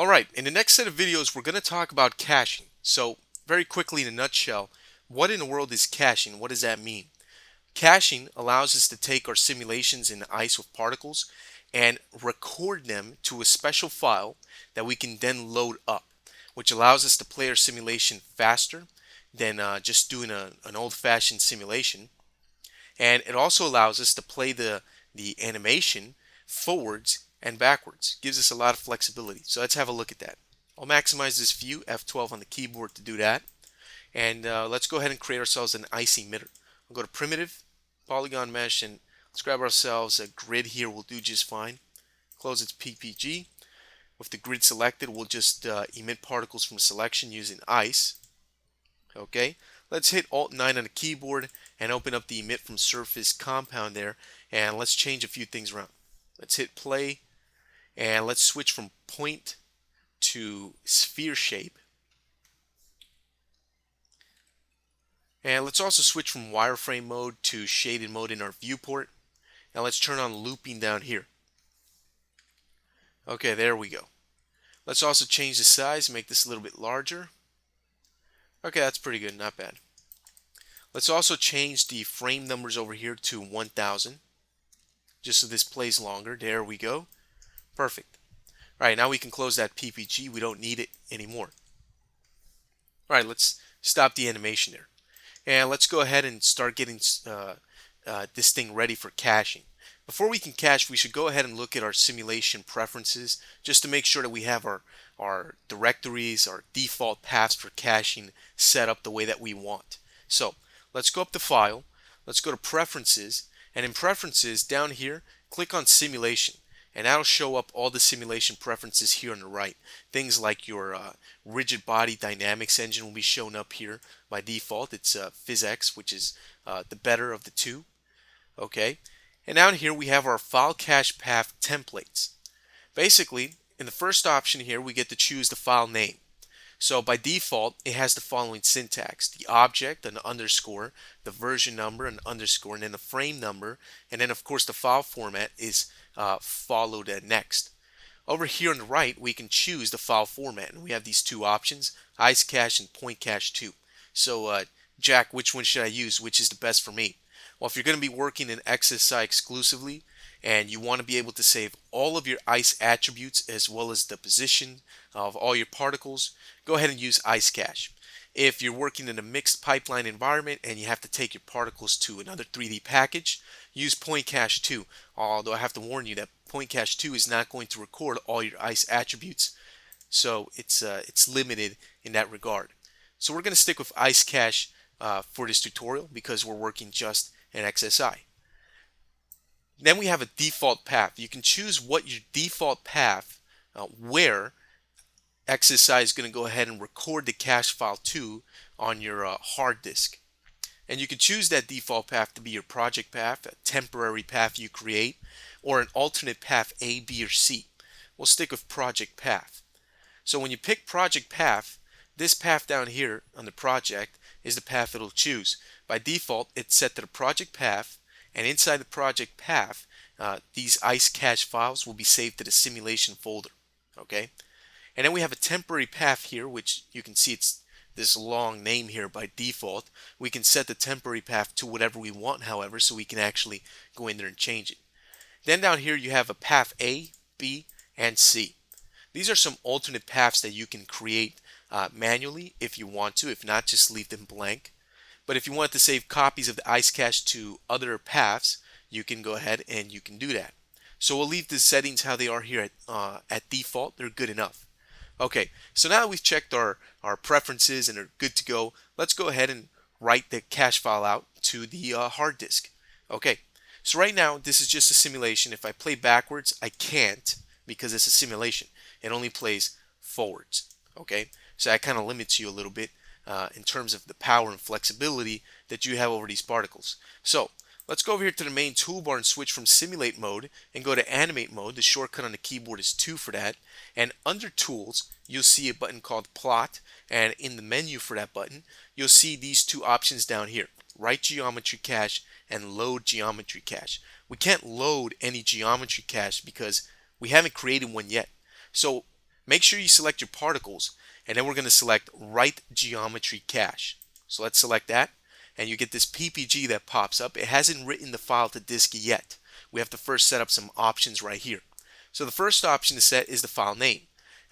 Alright, in the next set of videos we're going to talk about caching. So very quickly in a nutshell, what in the world is caching? What does that mean? Caching allows us to take our simulations in ice with particles and record them to a special file that we can then load up, which allows us to play our simulation faster than just doing an old-fashioned simulation. And it also allows us to play the animation forwards and backwards. Gives us a lot of flexibility. So let's have a look at that. I'll maximize this view, F12 on the keyboard to do that. And let's go ahead and create ourselves an ice emitter. We'll go to primitive, polygon mesh, and let's grab ourselves a grid here. We'll do just fine. Close its PPG. With the grid selected, we'll just emit particles from selection using ice. Okay, let's hit Alt 9 on the keyboard and open up the emit from surface compound there, and let's change a few things around. Let's hit play, and let's switch from point to sphere shape. And let's also switch from wireframe mode to shaded mode in our viewport. Now let's turn on looping down here. Okay, there we go. Let's also change the size, make this a little bit larger. Okay, that's pretty good, not bad. Let's also change the frame numbers over here to 1000, just so this plays longer. There we go. Perfect. All right, now we can close that PPG. We don't need it anymore. All right, let's stop the animation there. And let's go ahead and start getting this thing ready for caching. Before we can cache, we should go ahead and look at our simulation preferences just to make sure that we have our directories, our default paths for caching set up the way that we want. So let's go up to File, let's go to Preferences, and in Preferences down here, click on Simulation. And that'll show up all the simulation preferences here on the right. Things like your rigid body dynamics engine will be shown up here by default. It's PhysX, which is the better of the two. Okay, and down here we have our file cache path templates. Basically, in the first option here, we get to choose the file name. So by default, it has the following syntax: the object, an underscore, the version number, an underscore, and then the frame number, and then of course the file format is followed next. Over here on the right, we can choose the file format, and we have these two options: ice cache and point cache 2. So Jack, which one should I use? Which is the best for me? Well, if you're going to be working in XSI exclusively and you want to be able to save all of your ice attributes as well as the position of all your particles, go ahead and use ice cache. If you're working in a mixed pipeline environment and you have to take your particles to another 3D package, use point cache 2. Although I have to warn you that point cache 2 is not going to record all your ice attributes, so it's limited in that regard. So we're going to stick with ice cache for this tutorial because we're working just in XSI. Then we have a default path. You can choose what your default path, where XSI is going to go ahead and record the cache file to on your hard disk. And you can choose that default path to be your project path, a temporary path you create, or an alternate path A, B, or C. We'll stick with project path. So when you pick project path, this path down here on the project is the path it'll choose. By default, it's set to the project path, and inside the project path, these ice cache files will be saved to the simulation folder. Okay, and then we have a temporary path here, which you can see it's this long name here by default. We can set the temporary path to whatever we want, however, so we can actually go in there and change it. Then down here you have a path A, B, and C. These are some alternate paths that you can create manually if you want to. If not, just leave them blank. But if you want to save copies of the ice cache to other paths, you can go ahead and you can do that. So we'll leave the settings how they are here at default. They're good enough. Okay, so now that we've checked our preferences and are good to go, let's go ahead and write the cache file out to the hard disk. Okay, so right now this is just a simulation. If I play backwards, I can't because it's a simulation. It only plays forwards. Okay, so that kind of limits you a little bit in terms of the power and flexibility that you have over these particles. So let's go over here to the main toolbar and switch from simulate mode and go to animate mode. The shortcut on the keyboard is 2 for that. And under tools, you'll see a button called plot, and in the menu for that button, you'll see these two options down here: write geometry cache and load geometry cache. We can't load any geometry cache because we haven't created one yet. So Make sure you select your particles, and then we're going to select Write Geometry Cache. So let's select that, and you get this PPG that pops up. It hasn't written the file to disk yet. We have to first set up some options right here. So the first option to set is the file name.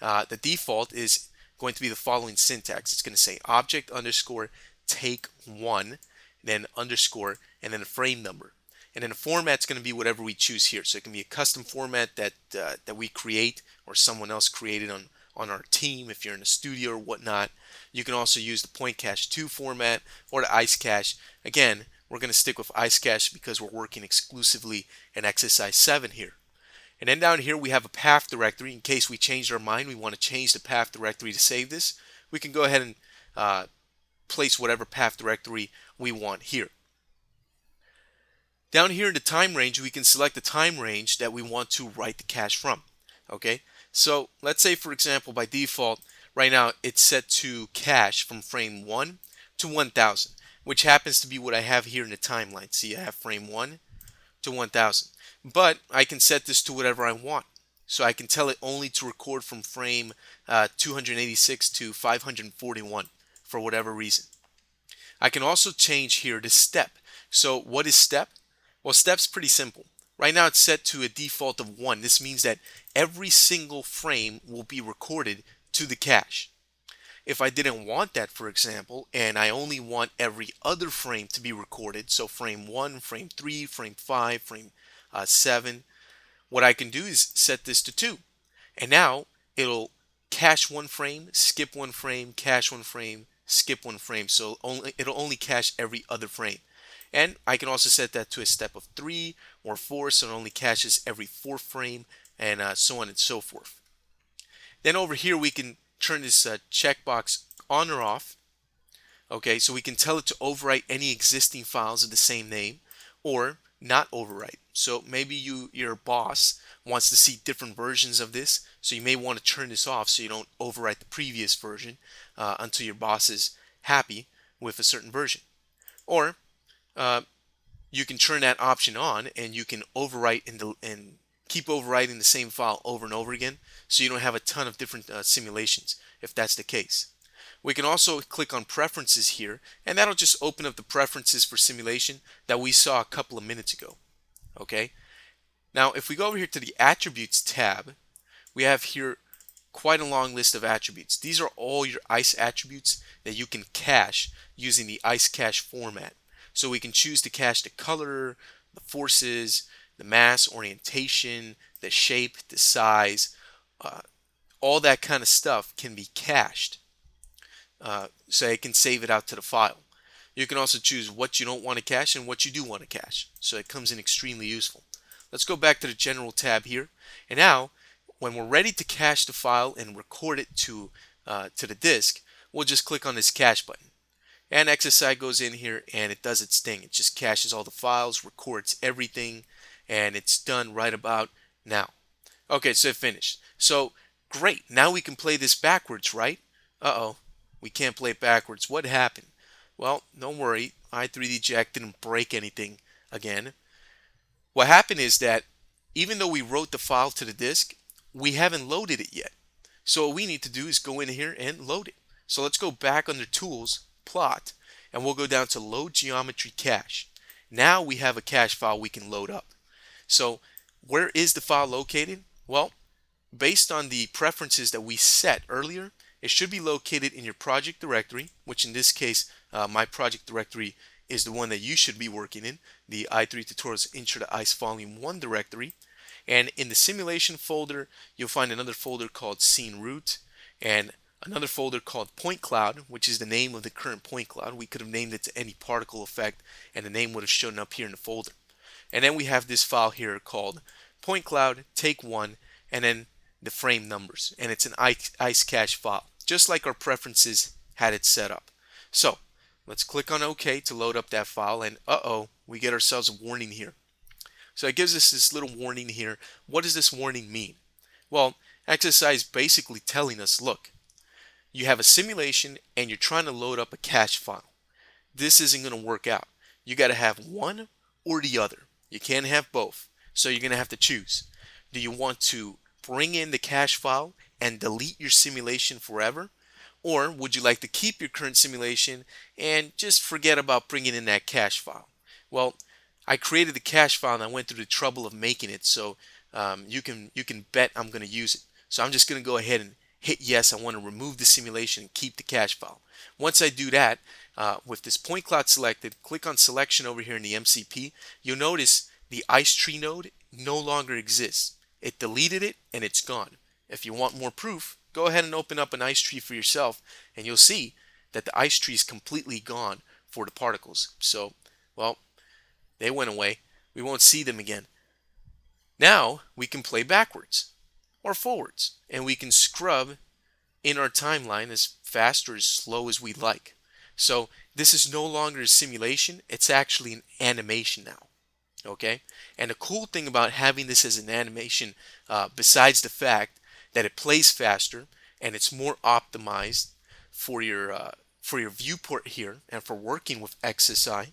The default is going to be the following syntax. It's going to say object underscore take one, then underscore, and then a frame number. And then the format's going to be whatever we choose here. So it can be a custom format that we create or someone else created on our team if you're in a studio or whatnot. You can also use the point cache 2 format or the ice cache. Again, we're going to stick with ice cache because we're working exclusively in exercise 7 here. And then down here we have a path directory. In case we changed our mind, we want to change the path directory to save this. We can go ahead and place whatever path directory we want here. Down here in the time range, we can select the time range that we want to write the cache from. Okay, so let's say, for example, by default, right now it's set to cache from frame 1 to 1000, which happens to be what I have here in the timeline. See, I have frame 1 to 1000. But I can set this to whatever I want. So I can tell it only to record from frame 286 to 541 for whatever reason. I can also change here to step. So what is step? Well, step's pretty simple. Right now it's set to a default of 1. This means that every single frame will be recorded to the cache. If I didn't want that, for example, and I only want every other frame to be recorded, so frame 1, frame 3, frame 5, frame 7, what I can do is set this to 2. And now it'll cache one frame, skip one frame, cache one frame, skip one frame. So it'll only cache every other frame. And I can also set that to a step of 3 or 4, so it only caches every 4th frame, and so on and so forth. Then over here we can turn this checkbox on or off. Okay, so we can tell it to overwrite any existing files of the same name or not overwrite. So maybe your boss wants to see different versions of this, so you may want to turn this off so you don't overwrite the previous version until your boss is happy with a certain version. Or you can turn that option on, and you can overwrite and keep overwriting the same file over and over again, so you don't have a ton of different simulations if that's the case. We can also click on preferences here, and that'll just open up the preferences for simulation that we saw a couple of minutes ago. Okay. Now if we go over here to the attributes tab, we have here quite a long list of attributes. These are all your ICE attributes that you can cache using the ICE cache format. So we can choose to cache the color, the forces, the mass, orientation, the shape, the size, all that kind of stuff can be cached. So it can save it out to the file. You can also choose what you don't want to cache and what you do want to cache. So it comes in extremely useful. Let's go back to the general tab here. And now, when we're ready to cache the file and record it to the disk, we'll just click on this cache button. And XSI goes in here and it does its thing. It just caches all the files, records everything, and it's done right about now. Okay, so it finished. So great. Now we can play this backwards, right? Uh-oh. We can't play it backwards. What happened? Well, don't worry. i3D Jack didn't break anything again. What happened is that even though we wrote the file to the disk, we haven't loaded it yet. So what we need to do is go in here and load it. So let's go back under Tools, Plot, and we'll go down to Load Geometry Cache. Now we have a cache file we can load up. So where is the file located? Well, based on the preferences that we set earlier, it should be located in your project directory, which in this case, my project directory is the one that you should be working in, the i3 Tutorials Intro to ICE Volume 1 directory. And in the simulation folder, you'll find another folder called Scene Root and another folder called Point Cloud, which is the name of the current point cloud. We could have named it to any particle effect, and the name would have shown up here in the folder. And then we have this file here called Point Cloud Take 1, and then the frame numbers, and it's an ICE cache file, just like our preferences had it set up. So let's click on OK to load up that file, and we get ourselves a warning here. So it gives us this little warning here. What does this warning mean? Well, XSI is basically telling us, look, you have a simulation and you're trying to load up a cache file. This isn't going to work out. You got to have one or the other. You can't have both. So you're going to have to choose. Do you want to bring in the cache file and delete your simulation forever? Or would you like to keep your current simulation and just forget about bringing in that cache file? Well, I created the cache file and I went through the trouble of making it, so you can bet I'm going to use it. So I'm just going to go ahead and hit yes. I want to remove the simulation and keep the cache file. Once I do that, with this point cloud selected, click on selection over here in the MCP. You'll notice the ice tree node no longer exists. It deleted it and it's gone. If you want more proof, go ahead and open up an ice tree for yourself and you'll see that the ice tree is completely gone for the particles. So, well, they went away. We won't see them again. Now we can play backwards or forwards, and we can scrub in our timeline as fast or as slow as we like. So this is no longer a simulation, it's actually an animation now. Okay? And the cool thing about having this as an animation, besides the fact that it plays faster and it's more optimized for your viewport here and for working with XSI,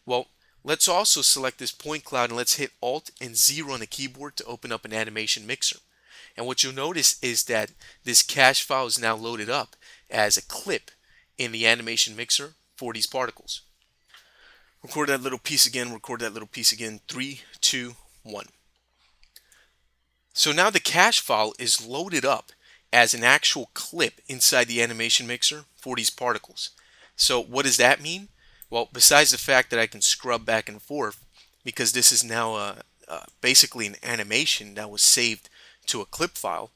well, let's also select this point cloud and let's hit Alt and 0 on the keyboard to open up an animation mixer. And what you'll notice is that this cache file is now loaded up as a clip in the animation mixer for these particles. Record that little piece again, record that little piece again. 3, 2, 1. So now the cache file is loaded up as an actual clip inside the animation mixer for these particles. So what does that mean? Well, besides the fact that I can scrub back and forth, because this is now basically an animation that was saved to a clip file,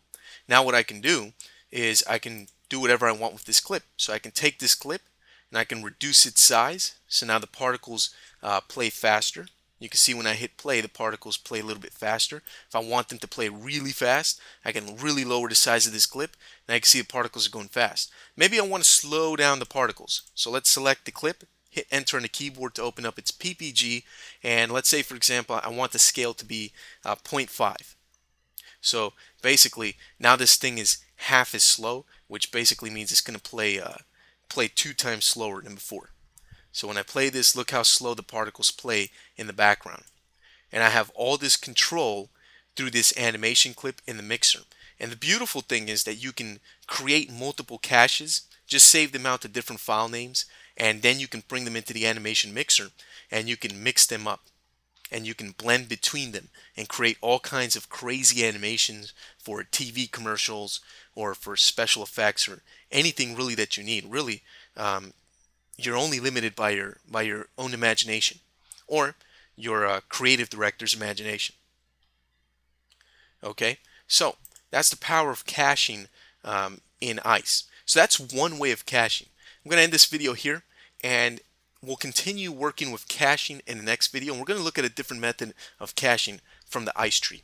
now what I can do is I can do whatever I want with this clip. So I can take this clip and I can reduce its size. So now the particles play faster. You can see when I hit play, the particles play a little bit faster. If I want them to play really fast, I can really lower the size of this clip, and I can see the particles are going fast. Maybe I want to slow down the particles. So let's select the clip, hit enter on the keyboard to open up its PPG, and let's say, for example, I want the scale to be 0.5. So basically, now this thing is half as slow, which basically means it's going to play 2 times slower than before. So when I play this, look how slow the particles play in the background. And I have all this control through this animation clip in the mixer. And the beautiful thing is that you can create multiple caches, just save them out to different file names, and then you can bring them into the animation mixer and you can mix them up. And you can blend between them and create all kinds of crazy animations for TV commercials or for special effects or anything really that you need. Really, you're only limited by your own imagination or your creative director's imagination. Okay, so that's the power of caching in ICE. So that's one way of caching. I'm going to end this video here, and we'll continue working with caching in the next video, and we're going to look at a different method of caching from the ICE tree.